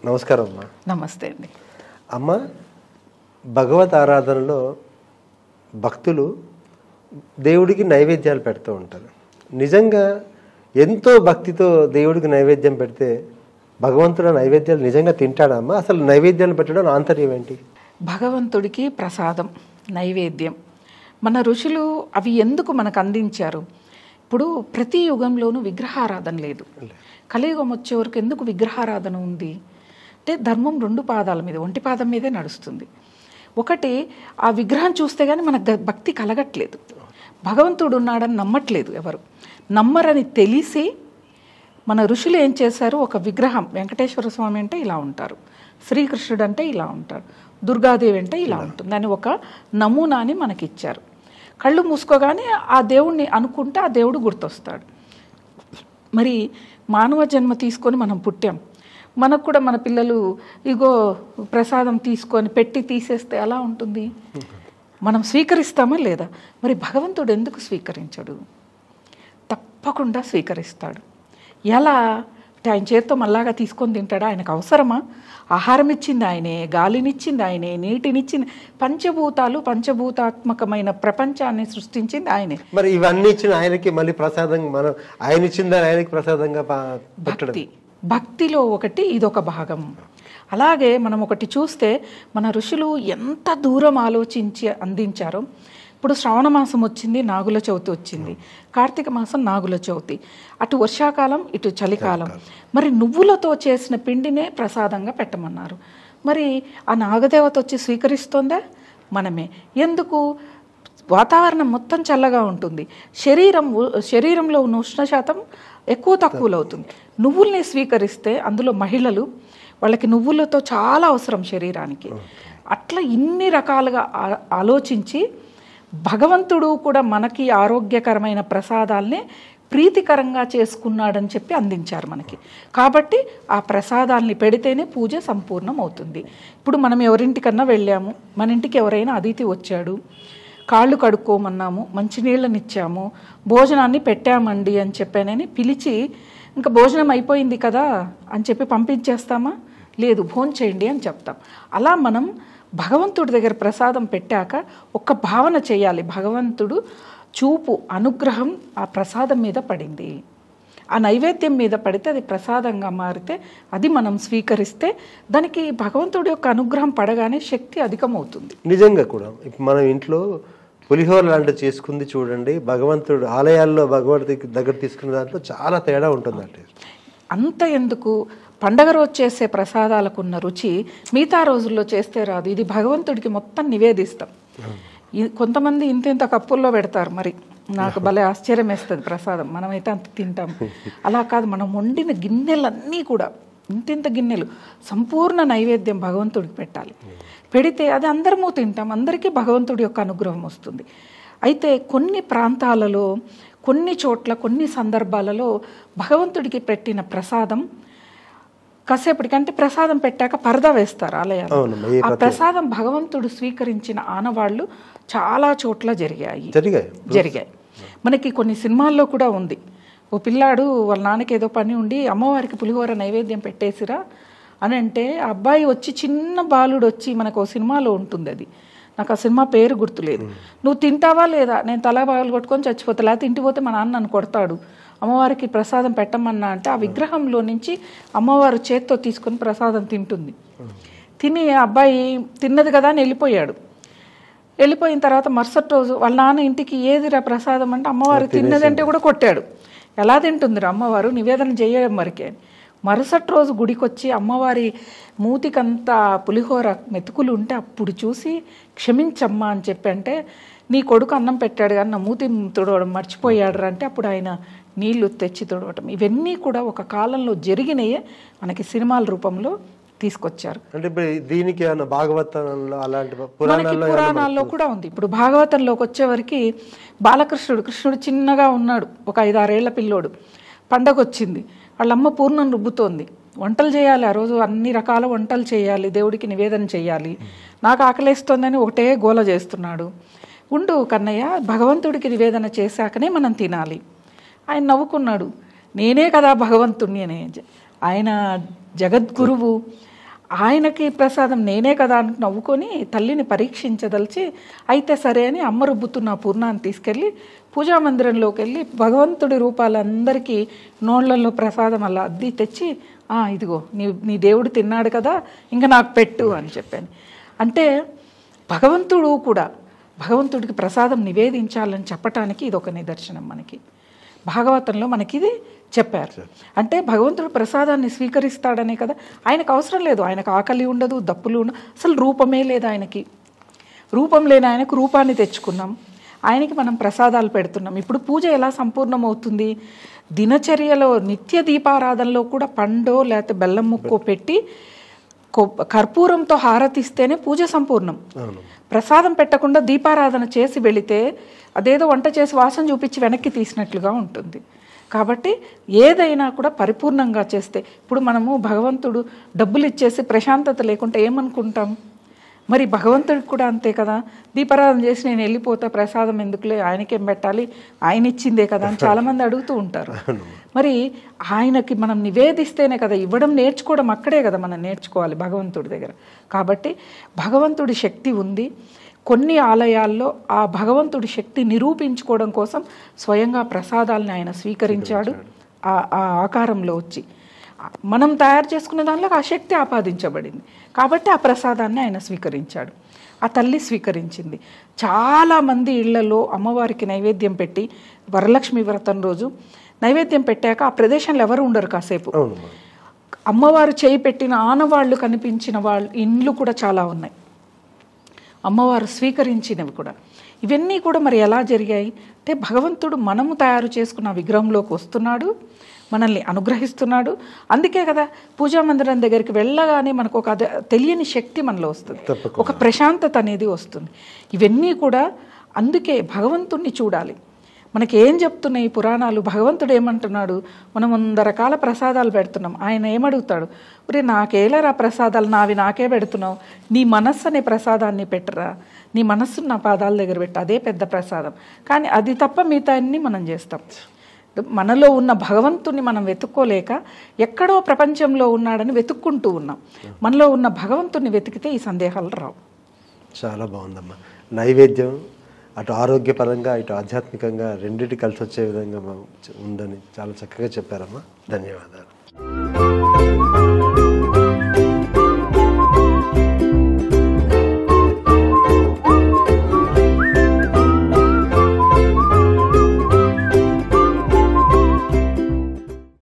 నమస్కారం అమ్మా. నమస్తే అండి. అమ్మ, భగవత్ ఆరాధనలో భక్తులు దేవుడికి నైవేద్యాలు పెడుతూ ఉంటారు. నిజంగా ఎంతో భక్తితో దేవుడికి నైవేద్యం పెడితే భగవంతుడు నైవేద్యాలు నిజంగా తింటాడమ్మా? అసలు నైవేద్యాలు పెట్టడం ఆంతర్యం ఏంటి? భగవంతుడికి ప్రసాదం, నైవేద్యం మన ఋషులు అవి ఎందుకు మనకు అందించారు? ఇప్పుడు ప్రతి యుగంలోనూ విగ్రహారాధన లేదు. కలియుగం వచ్చే వరకు ఎందుకు విగ్రహారాధన ఉంది అంటే ధర్మం రెండు పాదాల మీద, ఒంటి పాదం మీదే నడుస్తుంది. ఒకటి, ఆ విగ్రహం చూస్తే కానీ మనకు భక్తి కలగట్లేదు, భగవంతుడు ఉన్నాడని నమ్మట్లేదు. ఎవరు నమ్మరని తెలిసి మన ఋషులు ఏం చేశారు? ఒక విగ్రహం, వెంకటేశ్వర స్వామి అంటే ఇలా ఉంటారు, శ్రీకృష్ణుడు అంటే ఇలా ఉంటారు, దుర్గాదేవి అంటే ఇలా ఉంటుంది అని ఒక నమూనాని మనకి ఇచ్చారు. కళ్ళు మూసుకోగానే ఆ దేవుణ్ణి అనుకుంటే ఆ దేవుడు గుర్తొస్తాడు. మరి మానవ జన్మ తీసుకొని మనం పుట్టాం, మనకు కూడా మన పిల్లలు ఇగో ప్రసాదం తీసుకొని పెట్టి తీసేస్తే ఎలా ఉంటుంది? మనం స్వీకరిస్తామా లేదా? మరి భగవంతుడు ఎందుకు స్వీకరించడు? తప్పకుండా స్వీకరిస్తాడు. ఎలా అంటే ఆయన చేత్తో మళ్ళాగా తీసుకొని తింటాడా? ఆయనకు అవసరమా? ఆహారం ఇచ్చింది ఆయనే, గాలినిచ్చింది ఆయనే, నీటినిచ్చింది, పంచభూతాలు పంచభూతాత్మకమైన ప్రపంచాన్ని సృష్టించింది ఆయనే. మరి ఇవన్నీ ఇచ్చిన ఆయనకి మళ్ళీ ప్రసాదం, మనం ఆయన ఇచ్చింది ఆయనకి ప్రసాదంగా భక్తి, భక్తిలో ఒకటి ఇదొక భాగం. అలాగే మనం ఒకటి చూస్తే మన ఋషులు ఎంత దూరం ఆలోచించి అందించారో. ఇప్పుడు శ్రావణ మాసం వచ్చింది, నాగుల చవితి వచ్చింది, కార్తీక మాసం నాగుల చవితి, అటు వర్షాకాలం ఇటు చలికాలం. మరి నువ్వులతో చేసిన పిండినే ప్రసాదంగా పెట్టమన్నారు. మరి ఆ నాగదేవత వచ్చి స్వీకరిస్తుందా? మనమే. ఎందుకు? వాతావరణం మొత్తం చల్లగా ఉంటుంది, శరీరంలో ఉన్న ఉష్ణ శాతం ఎక్కువ తక్కువలో అవుతుంది. నువ్వుల్ని స్వీకరిస్తే అందులో మహిళలు, వాళ్ళకి నువ్వులతో చాలా అవసరం శరీరానికి. అట్లా ఇన్ని రకాలుగా ఆలోచించి భగవంతుడు కూడా మనకి ఆరోగ్యకరమైన ప్రసాదాలనే ప్రీతికరంగా చేసుకున్నాడని చెప్పి అందించారు మనకి. కాబట్టి ఆ ప్రసాదాల్ని పెడితేనే పూజ సంపూర్ణం అవుతుంది. ఇప్పుడు మనం ఎవరింటికన్నా వెళ్ళాము, మన ఇంటికి ఎవరైనా అతిథి వచ్చాడు, కాళ్ళు కడుక్కోమన్నాము, మంచినీళ్ళనిచ్చాము, భోజనాన్ని పెట్టామండి అని చెప్పానని పిలిచి ఇంకా భోజనం అయిపోయింది కదా అని చెప్పి పంపించేస్తామా? లేదు, భోంచేయండి అని చెప్తాం. అలా మనం భగవంతుడి దగ్గర ప్రసాదం పెట్టాక ఒక్క భావన చేయాలి, భగవంతుడు చూపు, అనుగ్రహం ఆ ప్రసాదం మీద పడింది, ఆ నైవేద్యం మీద పడితే అది ప్రసాదంగా మారితే అది మనం స్వీకరిస్తే దానికి భగవంతుడి యొక్క అనుగ్రహం పడగానే శక్తి అధికమవుతుంది. నిజంగా కూడా ఇప్పుడు మనం ఇంట్లో పులిహోర లాంటివి చేసుకుంది చూడండి, భగవంతుడు ఆలయాల్లో భగవంతుడి దగ్గర తీసుకున్న దాంట్లో చాలా తేడా ఉంటుందంటే. అంత ఎందుకు, పండగ రోజు చేసే ప్రసాదాలకున్న రుచి మిగతా రోజుల్లో చేస్తే రాదు. ఇది భగవంతుడికి మొత్తం నివేదిస్తాం. కొంతమంది ఇంత కప్పుల్లో పెడతారు, మరి నాకు భలే ఆశ్చర్యం వేస్తుంది ప్రసాదం, మనమైతే అంత తింటాం. అలా కాదు, మనం వండిన గిన్నెలన్నీ కూడా ఇంతింత గిన్నెలు సంపూర్ణ నైవేద్యం భగవంతుడికి పెట్టాలి. పెడితే అది అందరము తింటాం, అందరికీ భగవంతుడి యొక్క అనుగ్రహం వస్తుంది. అయితే కొన్ని ప్రాంతాలలో, కొన్ని చోట్ల, కొన్ని సందర్భాలలో భగవంతుడికి పెట్టిన ప్రసాదం కాసేపటికంటే ప్రసాదం పెట్టాక పరదా వేస్తారు ఆలయాలు. ఆ ప్రసాదం భగవంతుడు స్వీకరించిన ఆనవాళ్లు చాలా చోట్ల జరిగాయి. మనకి కొన్ని సినిమాల్లో కూడా ఉంది, ఓ పిల్లాడు వాళ్ళ నాన్నకి ఏదో పని ఉండి అమ్మవారికి పులిహోర నైవేద్యం పెట్టేసిరా అని అంటే ఆ అబ్బాయి వచ్చి, చిన్న బాలుడు వచ్చి, మనకు ఓ సినిమాలో ఉంటుంది, అది నాకు ఆ సినిమా పేరు గుర్తులేదు, నువ్వు తింటావా లేదా, నేను తల బాగులు కొట్టుకొని చచ్చిపోతా, లేకపోతే ఇంటిపోతే మా నాన్న నన్ను కొడతాడు, అమ్మవారికి ప్రసాదం పెట్టమన్నా అంటే ఆ విగ్రహంలో నుంచి అమ్మవారు చేత్తో తీసుకొని ప్రసాదం తింటుంది. తిని అబ్బాయి తిన్నది కదా అని వెళ్ళిపోయాడు. వెళ్ళిపోయిన తర్వాత మరుసటి రోజు వాళ్ళ నాన్న ఇంటికి ఏదిరా ప్రసాదం అంటే అమ్మవారు తిన్నదంటే కూడా కొట్టాడు. ఎలా తింటుందిరా అమ్మవారు, నివేదన చేయడం మరికే. మరుసటి రోజు గుడికి వచ్చి అమ్మవారి మూతికంతా పులిహోర మెతుకులు ఉంటే అప్పుడు చూసి క్షమించమ్మా అని చెప్పి అంటే, నీ కొడుకు అన్నం పెట్టాడు కానీ నా మూతి తుడవడం మర్చిపోయాడు అంటే అప్పుడు ఆయన నీళ్లు తెచ్చి తుడవటం. ఇవన్నీ కూడా ఒక కాలంలో జరిగినాయే మనకి సినిమాల రూపంలో తీసుకొచ్చారు. అంటే దీనికి భాగవతంలో అలాంటి పురాణాల్లో కూడా ఉంది. ఇప్పుడు భాగవతంలోకి వచ్చేవరకు కృష్ణుడు చిన్నగా ఉన్నాడు, ఒక 5-6 ఏళ్ల పిల్లోడు. పండగ వచ్చింది, వాళ్ళమ్మ పూర్ణం రుబ్బుతోంది, వంటలు చేయాలి, ఆ రోజు అన్ని రకాల వంటలు చేయాలి, దేవుడికి నివేదన చేయాలి, నాకు ఆకలేస్తోందని ఒకటే గోల చేస్తున్నాడు. ఉండు కన్నయ్య, భగవంతుడికి నివేదన చేశాకనే మనం తినాలి. ఆయన నవ్వుకున్నాడు, నేనే కదా భగవంతుణ్ణి అనే ఆయన జగద్గురువు, ఆయనకి ప్రసాదం నేనే కదా అని నవ్వుకొని తల్లిని పరీక్షించదలిచి అయితే సరే అని అమ్మ రుబ్బుతున్న పూర్ణాన్ని తీసుకెళ్ళి పూజా మందిరంలోకి వెళ్ళి భగవంతుడి రూపాలందరికీ నోళ్లలో ప్రసాదం అలా అద్ది తెచ్చి ఇదిగో నీ దేవుడు తిన్నాడు కదా ఇంకా నాకు పెట్టు అని చెప్పాను. అంటే భగవంతుడు కూడా భగవంతుడికి ప్రసాదం నివేదించాలని చెప్పటానికి ఇది ఒక నిదర్శనం. మనకి భాగవతంలో మనకి ఇది చెప్పారు. అంటే భగవంతుడు ప్రసాదాన్ని స్వీకరిస్తాడనే కదా, ఆయనకు అవసరం లేదు, ఆయనకు ఆకలి ఉండదు, దప్పులు ఉండదు, అసలు రూపమే లేదు ఆయనకి. రూపం లేని ఆయనకు రూపాన్ని తెచ్చుకున్నాం, ఆయనకి మనం ప్రసాదాలు పెడుతున్నాం. ఇప్పుడు పూజ ఎలా సంపూర్ణమవుతుంది? దినచర్యలో నిత్య దీపారాధనలో కూడా పండో లేకపోతే బెల్లం ముక్కో పెట్టి కర్పూరంతో హారతిస్తేనే పూజ సంపూర్ణం. ప్రసాదం పెట్టకుండా దీపారాధన చేసి వెళితే అదేదో వంట చేసి వాసన చూపించి వెనక్కి తీసినట్లుగా ఉంటుంది. కాబట్టి ఏదైనా కూడా పరిపూర్ణంగా చేస్తే, ఇప్పుడు మనము భగవంతుడు డబ్బులు ఇచ్చేసి ప్రశాంతత లేకుంటే ఏమనుకుంటాం? మరి భగవంతుడికి కూడా అంతే కదా, దీపారాధన చేసి నేను వెళ్ళిపోతా, ప్రసాదం ఎందుకులే, ఆయనకేం పెట్టాలి, ఆయన ఇచ్చిందే కదా అని చాలామంది అడుగుతూ ఉంటారు. మరి ఆయనకి మనం నివేదిస్తేనే కదా, ఇవ్వడం నేర్చుకోవడం అక్కడే కదా మనం నేర్చుకోవాలి భగవంతుడి దగ్గర. కాబట్టి భగవంతుడి శక్తి ఉంది. కొన్ని ఆలయాల్లో ఆ భగవంతుడి శక్తి నిరూపించుకోవడం కోసం స్వయంగా ప్రసాదాలని ఆయన స్వీకరించాడు. ఆ ఆకారంలో వచ్చి మనం తయారు చేసుకున్న దానిలో ఆ శక్తి ఆపాదించబడింది కాబట్టి ఆ ప్రసాదాన్ని ఆయన స్వీకరించాడు, ఆ తల్లి స్వీకరించింది. చాలామంది ఇళ్లలో అమ్మవారికి నైవేద్యం పెట్టి వరలక్ష్మి వ్రతం రోజు నైవేద్యం పెట్టాక ఆ ప్రదేశంలో ఎవరు ఉండరు, కాసేపు అమ్మవారు చేయి పెట్టిన ఆనవాళ్లు కనిపించిన వాళ్ళు ఇండ్లు కూడా చాలా ఉన్నాయి, అమ్మవారు స్వీకరించినవి కూడా. ఇవన్నీ కూడా మరి ఎలా జరిగాయి అంటే భగవంతుడు మనము తయారు చేసుకున్న విగ్రహంలోకి వస్తున్నాడు, మనల్ని అనుగ్రహిస్తున్నాడు. అందుకే కదా పూజా మందిరం దగ్గరికి వెళ్ళగానే మనకు ఒక తెలియని శక్తి మనలో వస్తుంది, ఒక ప్రశాంతత అనేది వస్తుంది. ఇవన్నీ కూడా అందుకే భగవంతుణ్ణి చూడాలి. మనకి ఏం చెప్తున్నాయి పురాణాలు? భగవంతుడు ఏమంటున్నాడు? మనం 100 రకాల ప్రసాదాలు పెడుతున్నాం, ఆయన ఏమడుగుతాడు? ఒరే నాకేలరా ప్రసాదాలు, నావి నాకే పెడుతున్నావు, నీ మనస్సు అనే ప్రసాదాన్ని పెట్టరా, నీ మనస్సును నా పాదాల దగ్గర పెట్టు, అదే పెద్ద ప్రసాదం. కానీ అది తప్ప మిగతా అన్ని మనం చేస్తాం. మనలో ఉన్న భగవంతుని మనం వెతుక్కోలేక ఎక్కడో ప్రపంచంలో ఉన్నాడని వెతుక్కుంటూ ఉన్నాం. మనలో ఉన్న భగవంతుని వెతికితే ఈ సందేహాలు రావు. చాలా బాగుందమ్మా. నైవేద్యం అటు ఆరోగ్యపరంగా ఇటు ఆధ్యాత్మికంగా రెండింటి కలిసి వచ్చే విధంగా ఉందని చాలా చక్కగా చెప్పారమ్మా. ధన్యవాదాలు.